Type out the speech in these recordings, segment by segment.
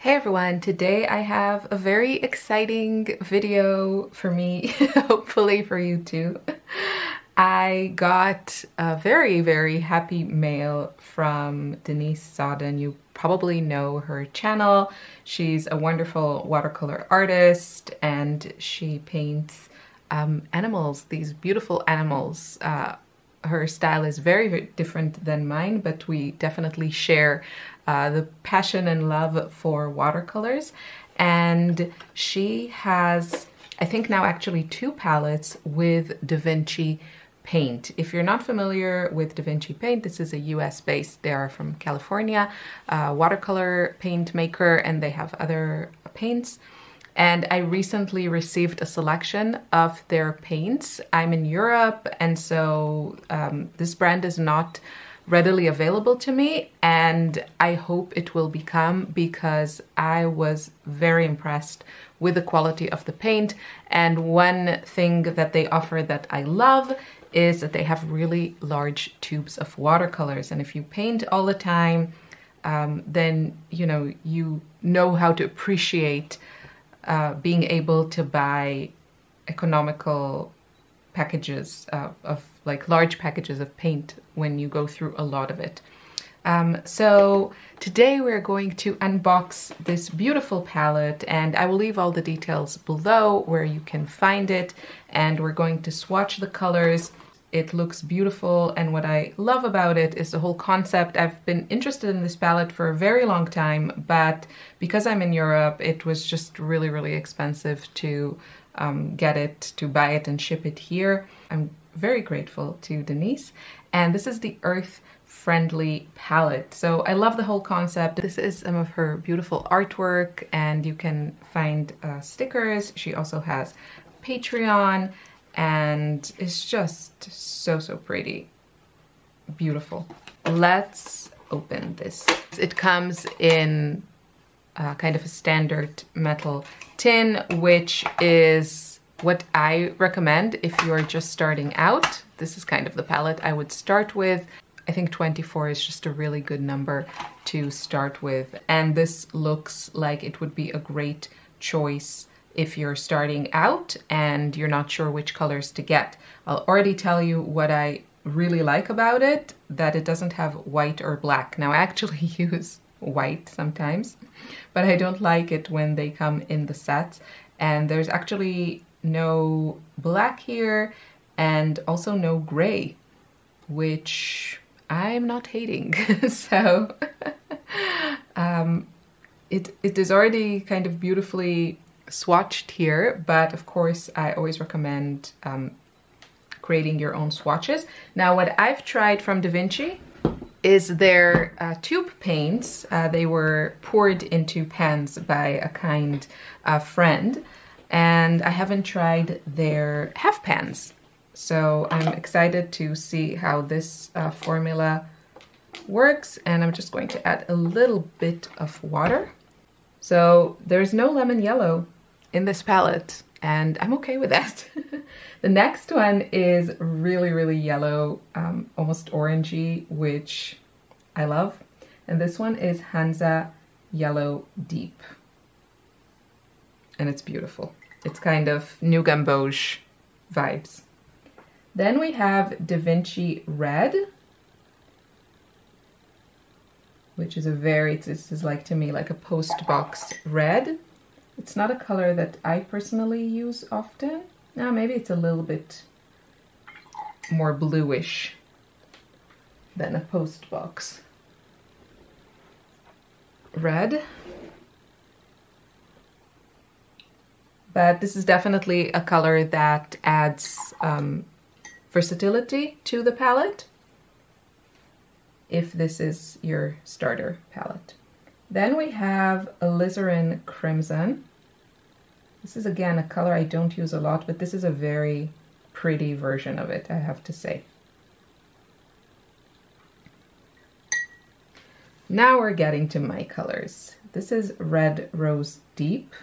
Hey everyone, today I have a very exciting video for me, hopefully for you too. I got a very happy mail from Denise Soden. You probably know her channel. She's a wonderful watercolor artist and she paints animals, these beautiful animals. Her style is very different than mine, but we definitely share the passion and love for watercolors. And she has, I think now actually 2 palettes with Vinci paint. If you're not familiar with Vinci paint, this is a US based, they are from California, watercolor paint maker, and they have other paints. And I recently received a selection of their paints. I'm in Europe, and so this brand is not readily available to me, and I hope it will become, because I was very impressed with the quality of the paint. And one thing that they offer that I love is that they have really large tubes of watercolors. And if you paint all the time, then you know how to appreciate being able to buy economical packages of like large packages of paint when you go through a lot of it. So today we're going to unbox this beautiful palette, and I will leave all the details below where you can find it, and we're going to swatch the colors. It looks beautiful, and what I love about it is the whole concept. I've been interested in this palette for a very long time, but because I'm in Europe, it was just really expensive to get it, to buy it and ship it here. I'm very grateful to Denise, and this is the earth-friendly palette. So I love the whole concept. This is some of her beautiful artwork, and you can find stickers. She also has Patreon, and it's just so pretty. Beautiful. Let's open this. It comes in kind of a standard metal tin, which is what I recommend if you're just starting out. This is kind of the palette I would start with. I think 24 is just a really good number to start with, and this looks like it would be a great choice if you're starting out and you're not sure which colors to get. I'll already tell you what I really like about it, that it doesn't have white or black. Now I actually use white sometimes, but I don't like it when they come in the sets. And there's actually no black here and also no gray, which I'm not hating. So it is already kind of beautifully swatched here, but of course I always recommend creating your own swatches. Now what I've tried from Vinci is their tube paints. They were poured into pans by a kind friend, and I haven't tried their half pans. So I'm excited to see how this formula works, and I'm just going to add a little bit of water. So there's no lemon yellow in this palette, and I'm okay with that. The next one is really yellow, almost orangey, which I love. And this one is Hansa Yellow Deep. And it's beautiful. It's kind of New Gamboge vibes. Then we have Vinci Red, which is this is like, to me, like a post box red. It's not a color that I personally use often. Now maybe it's a little bit more bluish than a post box red. But this is definitely a color that adds versatility to the palette, if this is your starter palette. Then we have Alizarin Crimson. This is again a color I don't use a lot, but this is a very pretty version of it, I have to say. Now we're getting to my colors. This is Red Rose Deep,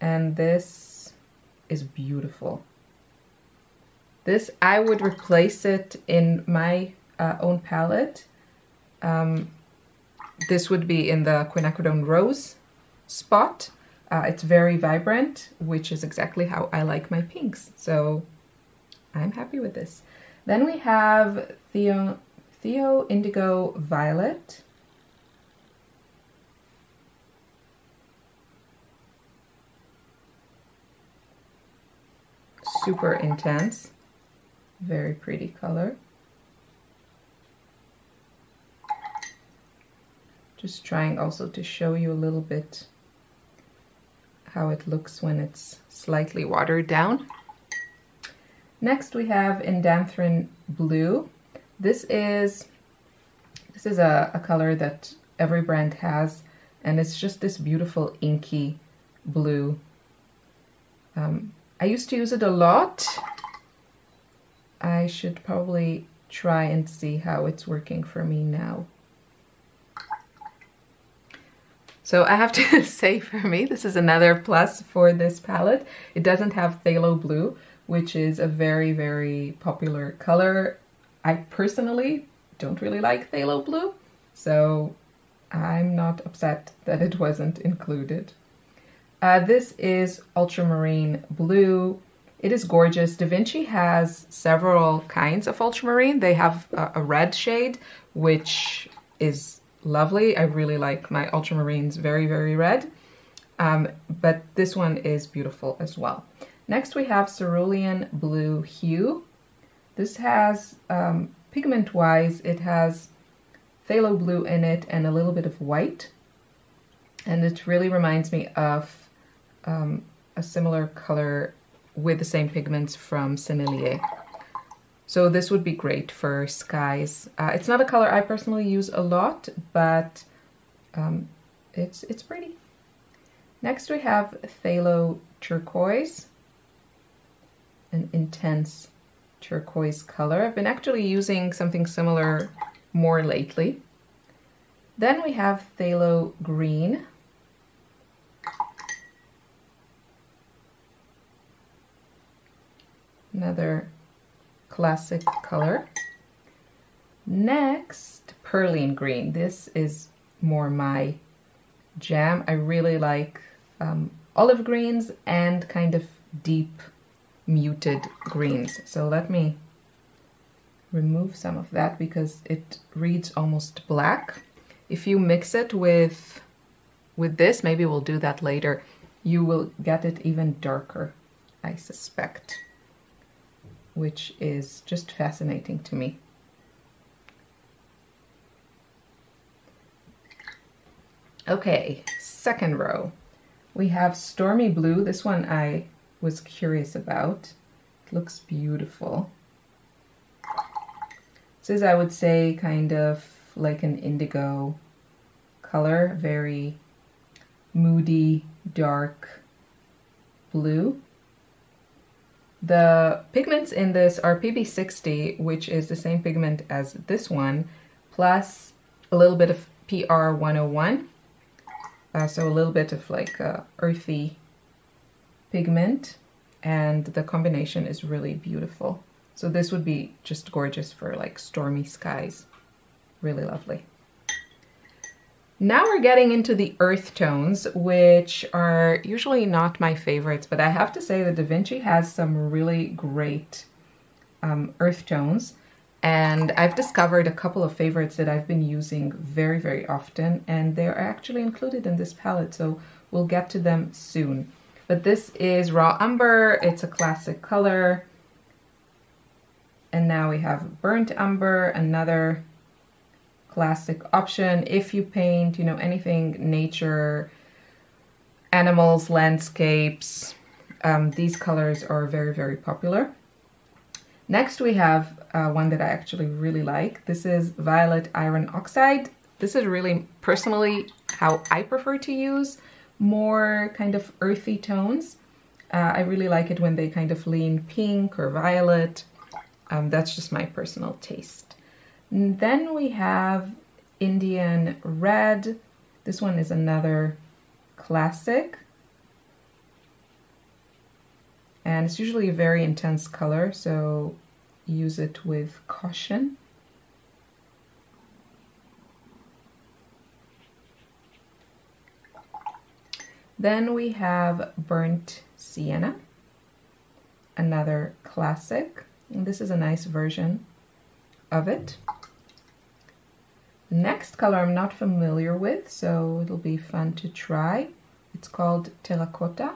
and this is beautiful. This, I would replace it in my own palette. This would be in the quinacridone rose spot. It's very vibrant, which is exactly how I like my pinks. So I'm happy with this. Then we have Theo Indigo Violet. Super intense, very pretty color. Just trying also to show you a little bit how it looks when it's slightly watered down. Next we have Indanthrene Blue. This is a color that every brand has, and it's just this beautiful inky blue. I used to use it a lot. I should probably try and see how it's working for me now. So I have to say, for me, this is another plus for this palette. It doesn't have phthalo blue, which is a very, very popular color. I personally don't really like phthalo blue, so I'm not upset that it wasn't included. This is ultramarine blue. It is gorgeous. Da Vinci has several kinds of ultramarine. They have a red shade, which is lovely. I really like my ultramarines very, very red. But this one is beautiful as well. Next we have Cerulean Blue Hue. This has, pigment-wise, it has phthalo blue in it and a little bit of white. And it really reminds me of a similar color with the same pigments from Sennelier. So this would be great for skies. It's not a color I personally use a lot, but it's pretty. Next we have Phthalo Turquoise, an intense turquoise color. I've been actually using something similar more lately. Then we have Phthalo Green. Another classic color. Next, Perline Green. This is more my jam. I really like olive greens and kind of deep muted greens. So let me remove some of that because it reads almost black. If you mix it with this, maybe we'll do that later, you will get it even darker, I suspect, which is just fascinating to me. Okay, second row. We have Stormy Blue. This one I was curious about. It looks beautiful. This is, I would say, kind of like an indigo color, very moody, dark blue. The pigments in this are PB60, which is the same pigment as this one, plus a little bit of PR101. So a little bit of like earthy pigment, and the combination is really beautiful. So this would be just gorgeous for like stormy skies. Really lovely. Now we're getting into the earth tones, which are usually not my favorites, but I have to say that Da Vinci has some really great earth tones. And I've discovered a couple of favorites that I've been using very, very often, and they're actually included in this palette, so we'll get to them soon. But this is Raw Umber. It's a classic color. And now we have Burnt Umber, another classic option. If you paint, you know, anything nature, animals, landscapes, these colors are very, very popular. Next we have one that I actually really like. This is Violet Iron Oxide. This is really personally how I prefer to use more kind of earthy tones. I really like it when they kind of lean pink or violet. That's just my personal taste. And then we have Indian Red. This one is another classic. And it's usually a very intense color, so use it with caution. Then we have Burnt Sienna, another classic. And this is a nice version of it. Next color I'm not familiar with, so it'll be fun to try. It's called Terracotta,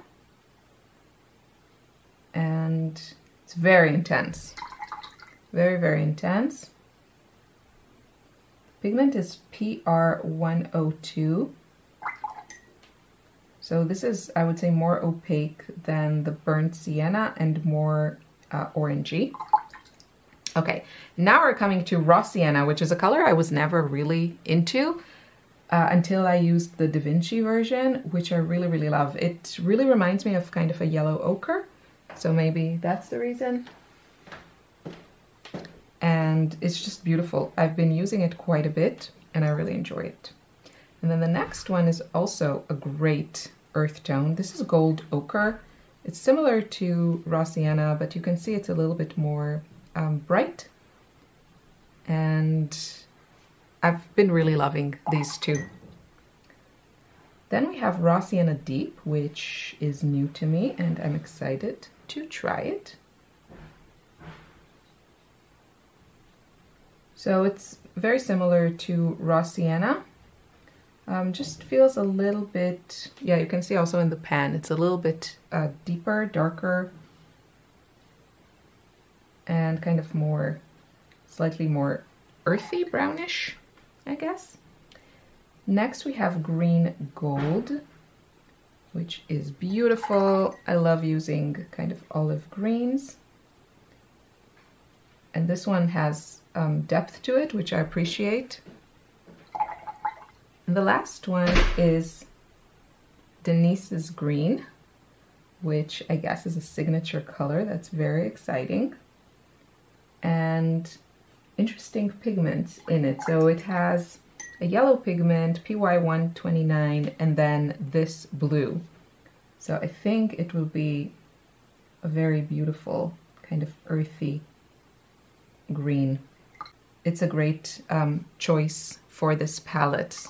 and it's very intense. Very, very intense. Pigment is PR102. So this is, I would say, more opaque than the Burnt Sienna and more orangey. Okay, now we're coming to Raw Sienna, which is a color I was never really into until I used the Vinci version, which I really, really love. It really reminds me of kind of a yellow ochre, so maybe that's the reason. And it's just beautiful. I've been using it quite a bit and I really enjoy it. And then the next one is also a great earth tone. This is Gold Ochre. It's similar to Raw Sienna, but you can see it's a little bit more bright. And I've been really loving these two. Then we have Raw Sienna Deep, which is new to me and I'm excited to try it. So it's very similar to Raw Sienna. Just feels a little bit, yeah, you can see also in the pan, it's a little bit deeper, darker, and kind of more, slightly more earthy, brownish, I guess. Next we have Green Gold, which is beautiful. I love using kind of olive greens. And this one has depth to it, which I appreciate. And the last one is Denise's Green, which I guess is a signature color. That's very exciting. And interesting pigments in it. So it has a yellow pigment, PY129, and then this blue. So I think it will be a very beautiful kind of earthy green. It's a great choice for this palette.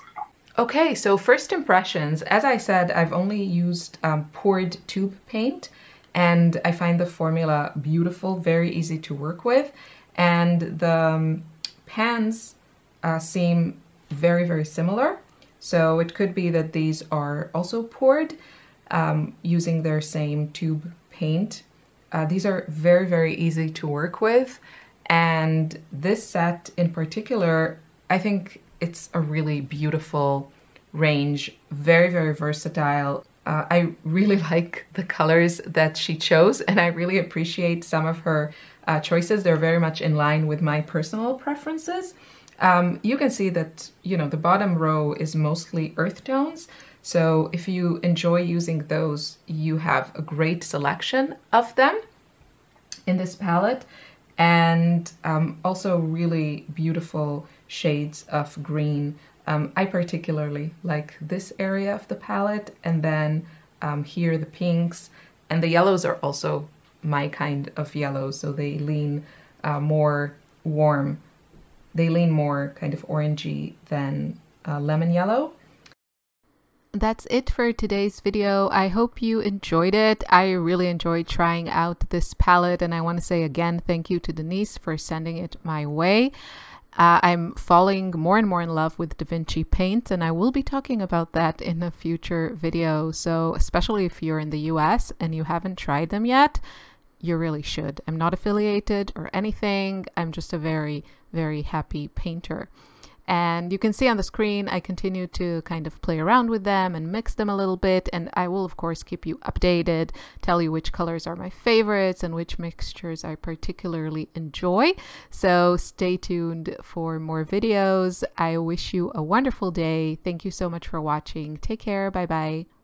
Okay, so first impressions. As I said, I've only used poured tube paint, and I find the formula beautiful, very easy to work with, and the pans seem very, very similar. So it could be that these are also poured using their same tube paint. These are very, very easy to work with. And this set in particular, I think it's a really beautiful range, very, very versatile. I really like the colors that she chose, and I really appreciate some of her choices. They're very much in line with my personal preferences. You can see that, you know, the bottom row is mostly earth tones. So if you enjoy using those, you have a great selection of them in this palette. And also really beautiful shades of green. I particularly like this area of the palette, and then here the pinks, and the yellows are also my kind of yellow, so they lean more warm. They lean more kind of orangey than lemon yellow. That's it for today's video. I hope you enjoyed it. I really enjoyed trying out this palette, and I want to say again thank you to Denise for sending it my way. I'm falling more and more in love with Vinci paints, and I will be talking about that in a future video. So especially if you're in the US and you haven't tried them yet, you really should. I'm not affiliated or anything. I'm just a very, very happy painter. And you can see on the screen, I continue to kind of play around with them and mix them a little bit. And I will, of course, keep you updated, tell you which colors are my favorites and which mixtures I particularly enjoy. So stay tuned for more videos. I wish you a wonderful day. Thank you so much for watching. Take care. Bye-bye.